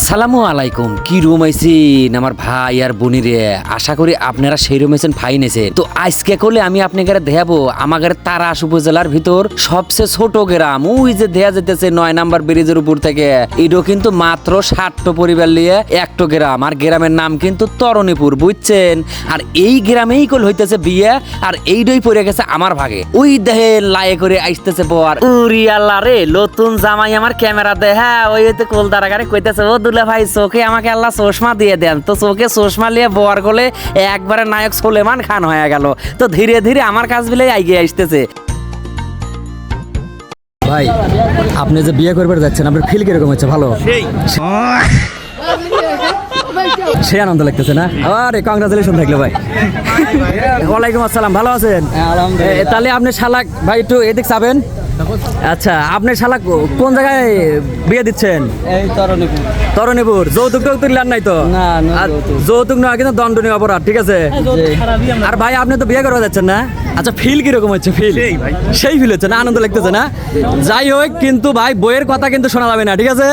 আসসালামু আলাইকুম। কি রুম আইছেন আমার ভাই আর বোনিরে, আশা করি আপনারা সেই রুম আইছেন ফাইন আছেন। তো আজকে করলে আমি আপনাকে দেখাবো আমাদের তারাস উপজেলার ভিতর সবচেয়ে ছোট গ্রাম, ওই যে দেখা যেতেছে 9 নাম্বার ব্রিজের উপর থেকে। এটো কিন্তু মাত্র 60টা পরিবার নিয়ে একটা গ্রাম, আর গ্রামের নাম কিন্তু তরণীপুর, বুঝছেন। আর এই গ্রামেই কল হইতেছে বিয়ে, আর এইটাই পড়ে গেছে আমার ভাগে। ওই দেহে লায়ে করে আইতেছে পর উরি আল্লাহ রে, নতুন জামাই আমার ক্যামেরা দে। হ্যাঁ ওই হইতে কোল দাঁড়াগারে কইতেছে, ও দুলা ভাই চোখে আমাকে আল্লাহ চশমা দিয়ে দেন। তো চোখে চশমা নিয়ে বোয়ার গলে একবারে নায়ক সুলেমান খান হয়ে গেল। তো ধীরে ধীরে আমার কাজ বিলে এগিয়ে আসতেছে। ভাই আপনি যে বিয়ে করবার যাচ্ছেন, আপনার ফিল কিরকম হচ্ছে? ভালো, সে আনন্দ লাগতেছে না? আরে কংগ্রাচুলেশন থাকলো ভাই। ওয়ালাইকুম আসসালাম, ভালো আছেন? তাহলে আপনি শালাক ভাই একটু এদিক যাবেন। আচ্ছা, আপনি শালাক কোন জায়গায় বিয়ে দিচ্ছেন? এই তরণীপুর। তরণীপুর। যৌতুক টৌতুক লেন নাই তো? না, আর যৌতুক নেওয়া কিন্তু দণ্ডনীয় অপরাধ, ঠিক আছে? আর ভাই আপনি তো বিয়ে করবা যাচ্ছেন না? আচ্ছা, ফিল কিরকম হচ্ছে? ফিল সেই ফিল হচ্ছে না? আনন্দ লাগতেছে না? যাই হোক, কিন্তু ভাই বইয়ের কথা কিন্তু শোনা যাবে না, ঠিক আছে?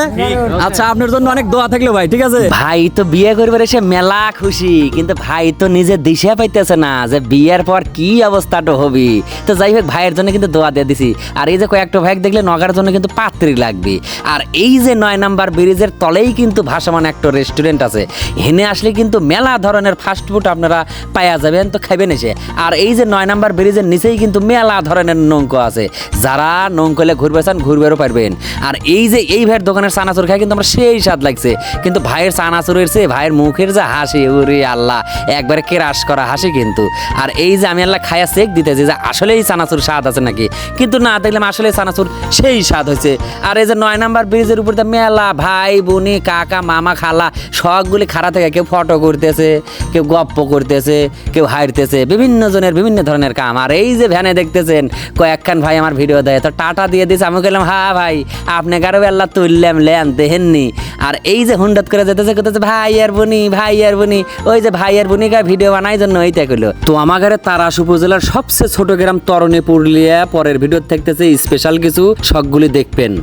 আচ্ছা, আপনার জন্য অনেক দোয়া থাকলো ভাই, ঠিক আছে? ভাই তো বিয়ে করবার এসে মেলা খুশি, কিন্তু ভাই তো নিজে দিশা পাইতেছে না যে বিয়ের পর কি অবস্থাটা হবে। তো যাই হোক, ভাইয়ের জন্য কিন্তু দোয়া দিয়ে দিছি। আর এই যে কয়েকটা ভাই দেখলে নগার জন্য কিন্তু পাত্রী লাগবে। আর এই যে 9 নাম্বার ব্রিজের তলেই কিন্তু ভাসমান একটা রেস্টুরেন্ট আছে, হেনে আসলে কিন্তু মেলা ধরনের ফাস্টফুড আপনারা পাওয়া যাবেন, তো খাবেন এসে। আর এই যে 9 নাম্বার ব্রিজের নিচেই কিন্তু মেলা ধরনের নৌকো আছে, যারা নৌকলে ঘুরবে চান ঘুরবেরও পারবেন। আর এই যে এই ভাইয়ের দোকানের চানাচুর খাই কিন্তু আমার সেই স্বাদ লাগছে, কিন্তু ভাইয়ের চানাচুরের চেয়ে ভাইয়ের মুখের যে হাসি, ওরে আল্লাহ, একবারে কেরাস করা হাসি কিন্তু। আর এই যে আমি আল্লাহ খায়া চেক দিতেছি যে আসলে এই চানাচুর স্বাদ আছে নাকি, কিন্তু না, দেখলাম আসলে চানাচুর সেই স্বাদ হয়েছে। আর এই যে 9 নাম্বার ব্রিজের উপর মেলা ভাই বোনি কাকা মামা খালা সবগুলি খাড়া থেকে কেউ ফটো করতেছে, কেউ গপ্প করতেছে, কেউ হাইরতেছে, বিভিন্ন জনের বিভিন্ন ধরনের কাম। আর এই যে ভ্যানে দেখতেছেন কয়েকখান ভাই আমার ভিডিও দেয়, তো টাটা দিয়ে দিছে। আমি বললাম হ্যাঁ ভাই, আপনি কারো আল্লাহ তুললাম লেন দেখেননি। আর এই যে হুন্ডাত করে যেতেছে করতেছে ভাই আর বোনি, ভাই আর বোনি, ওই যে ভাই আর বোনিকা ভিডিও বানাই জন্য এইটা কইলো। তো আমাদের তারাস উপজেলার সবচেয়ে ছোট গ্রাম তরণীপুর লিয়া পরের ভিডিও থাকতেছে স্পেশাল কিছু, সবগুলি দেখবেন।